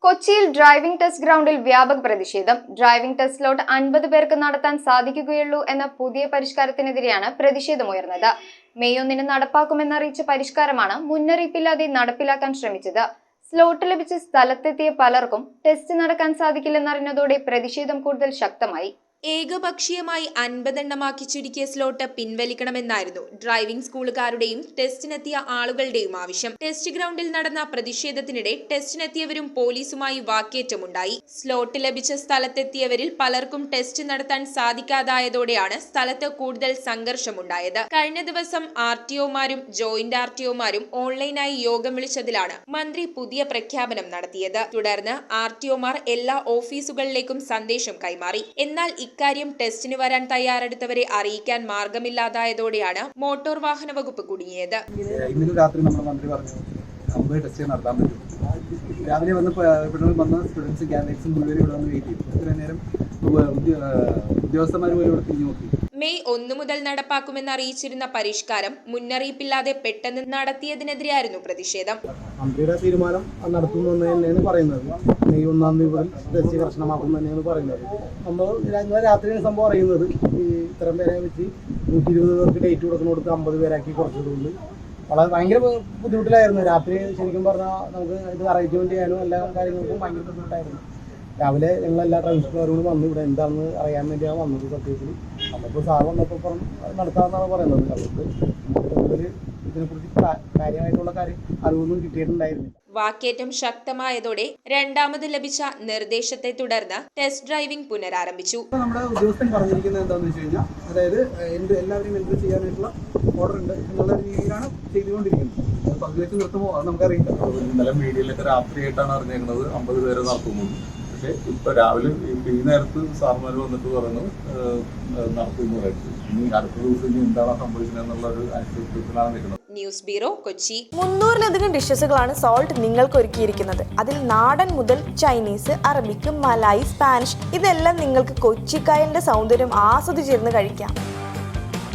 കൊച്ചിയിൽ driving test ഗ്രൗണ്ടിൽ വ്യാപക പ്രതിഷേധം. ഡ്രൈവിംഗ് ടെസ്റ്റ് സ്ലോട്ട് 50 പേർക്ക് നടത്താൻ സാധിക്കുകയുള്ളൂ എന്ന പുതിയ പരിഷ്കാരത്തിനെതിരെയാണ് പ്രതിഷേധമുയർന്നത്. മെയ് 1 നടപ്പാക്കുമെന്നറിയിച്ച പരിഷ്കാരമാണ് മുന്നറിയിപ്പില്ലാതെ നടപ്പിലാക്കാൻ ശ്രമിച്ചത്. സ്ലോട്ട് ലഭിച്ച സ്ഥലത്തെത്തിയ പലർക്കും ടെസ്റ്റ് നടക്കാൻ സാധിക്കില്ലെന്നറിഞ്ഞതോടെ പ്രതിഷേധം കൂടുതൽ ശക്തമായി. ഏകപക്ഷീയമായി 50 എണ്ണമാക്കി ചുരുക്കിയ സ്ലോട്ട് പിൻവലിക്കണമെന്നായിരുന്നു ഡ്രൈവിംഗ് സ്കൂളുകാരുടെയും ടെസ്റ്റിനെത്തിയ ആളുകളുടെയും ആവശ്യം. ടെസ്റ്റ് ഗ്രൗണ്ടിൽ നടന്ന പ്രതിഷേധത്തിനിടെ ടെസ്റ്റിനെത്തിയവരും പോലീസുമായി വാക്കേറ്റമുണ്ടായി. സ്ലോട്ട് ലഭിച്ച സ്ഥലത്തെത്തിയവരിൽ പലർക്കും ടെസ്റ്റ് നടത്താൻ സാധിക്കാതായതോടെയാണ് സ്ഥലത്ത് കൂടുതൽ സംഘർഷമുണ്ടായത്. കഴിഞ്ഞ ദിവസം RTOമാരും ജോയിന്റ് RTOമാരും ഓൺലൈനായി യോഗം വിളിച്ചതിലാണ് മന്ത്രി പുതിയ പ്രഖ്യാപനം നടത്തിയത്. തുടർന്ന് RTOമാർ എല്ലാ ഓഫീസുകളിലേക്കും സന്ദേശം കൈമാറി. എന്നാൽ ഇക്കാര്യം ടെസ്റ്റിന് വരാൻ തയ്യാറെടുത്തവരെ അറിയിക്കാൻ മാർഗമില്ലാതായതോടെയാണ് മോട്ടോർ വാഹന വകുപ്പ് കുടുങ്ങിയത്. ഇന്നലെ രാത്രി നമ്മുടെ മന്ത്രി പറഞ്ഞു 50 ടെസ്റ്റ് നടത്താൻ പറ്റും. രാവിലെ വന്ന് സ്റ്റുഡൻസ് ക്യാൻഡിഡേറ്റ്സും മുഴുവൻ ഇവിടെ വന്ന് വെയിറ്റ് ചെയ്തു. ഇത്രയും നേരം ഉദ്യോഗസ്ഥന്മാർ പോലും ഇവിടെ തിരിഞ്ഞു നോക്കി. മെയ് 1 മുതൽ നടപ്പാക്കുമെന്ന് അറിയിച്ചിരുന്ന പരിഷ്കാരം മുന്നറിയിപ്പില്ലാതെ പെട്ടെന്ന് നടത്തിയതിനെതിരെയായിരുന്നു പ്രതിഷേധം. മന്ത്രിയുടെ തീരുമാനം നടത്തുന്നു തന്നെയാണ് പറയുന്നത്. മെയ് 1 മുതൽ ടെസ്റ്റ് കർശനമാക്കും തന്നെയാണ് പറയുന്നത്. നമ്മൾ ഇന്നലെ രാത്രിയാണ് സംഭവം അറിയുന്നത്. ഈ ഇത്തരം പേരെ വെച്ച് 120 പേർക്ക് ഡേറ്റ് കൊടുത്ത് 50 പേരാക്കി കുറച്ചതുകൊണ്ട് വളരെ ഭയങ്കര ബുദ്ധിമുട്ടിലായിരുന്നു. രാത്രി ശരിക്കും പറഞ്ഞാൽ നമുക്ക് ഇത് അറേഞ്ച്മെന്റ് ചെയ്യാനും എല്ലാ കാര്യങ്ങൾക്കും ഭയങ്കര ബുദ്ധിമുട്ടായിരുന്നു. രാവിലെ ഞങ്ങളെല്ലാ ട്രാൻസ്പോർട്ടുകാരോടും വന്നു ഇവിടെ എന്താണെന്ന് അറിയാൻ വേണ്ടിയാണ് വന്നത്. സത്യത്തിൽ നമ്മളിപ്പോൾ സാർ വന്നപ്പോൾ നടത്താമെന്നാണ് പറയുന്നത്. അതുകൊണ്ട് ഇതിനെക്കുറിച്ച് കാര്യമായിട്ടുള്ള അറിവൊന്നും കിട്ടിയിട്ടുണ്ടായിരുന്നില്ല. വാക്കേറ്റം ശക്തമായതോടെ രണ്ടാമത് ലഭിച്ച നിർദ്ദേശത്തെ തുടർന്ന് ടെസ്റ്റ് ഡ്രൈവിംഗ് പുനരാരംഭിച്ചു. നമ്മുടെ ഉദ്യോഗസ്ഥൻ പറഞ്ഞിരിക്കുന്നത് എന്താണെന്ന് വെച്ച് കഴിഞ്ഞാൽ, അതായത് എല്ലാവരെയും എൻട്രി ചെയ്യാനായിട്ടുള്ള ഓർഡർ ഉണ്ട് എന്നുള്ള രീതിയിലാണ് ചെയ്തുകൊണ്ടിരിക്കുന്നത്. പകുതിവെച്ച് നിർത്തുമോ അത് നമുക്കറിയില്ല. ഇന്നലെ മീഡിയയിലൊക്കെ രാത്രിയായിട്ടാണ് അറിഞ്ഞേക്കുന്നത് 50 പേരെ നടത്തുന്നു. പക്ഷേ ഇപ്പൊ രാവിലെ ഈ നേരത്ത് സാർമാർ വന്നിട്ട് പറയുന്നത് നടത്തുന്നു പറയുന്നത്. ഇനി അടുത്ത ദിവസം ഇനി എന്താണ് സംഭവിക്കുന്നത് ഒരു ആശ്ചര്യത്തിലാണ് നിൽക്കുന്നത്. News bureau, Kochi. 300-ലധികം ഡിഷസുകളാണ് സോൾട്ട് നിങ്ങൾക്ക് ഒരുക്കിയിരിക്കുന്നത്. അതിൽ നാടൻ മുതൽ ചൈനീസ്, അറബിക്, മലായി, സ്പാനിഷ് ഇതെല്ലാം നിങ്ങൾക്ക് കൊച്ചിക്കായലിന്റെ സൗന്ദര്യം ആസ്വദിച്ചിരുന്ന് കഴിക്കാം.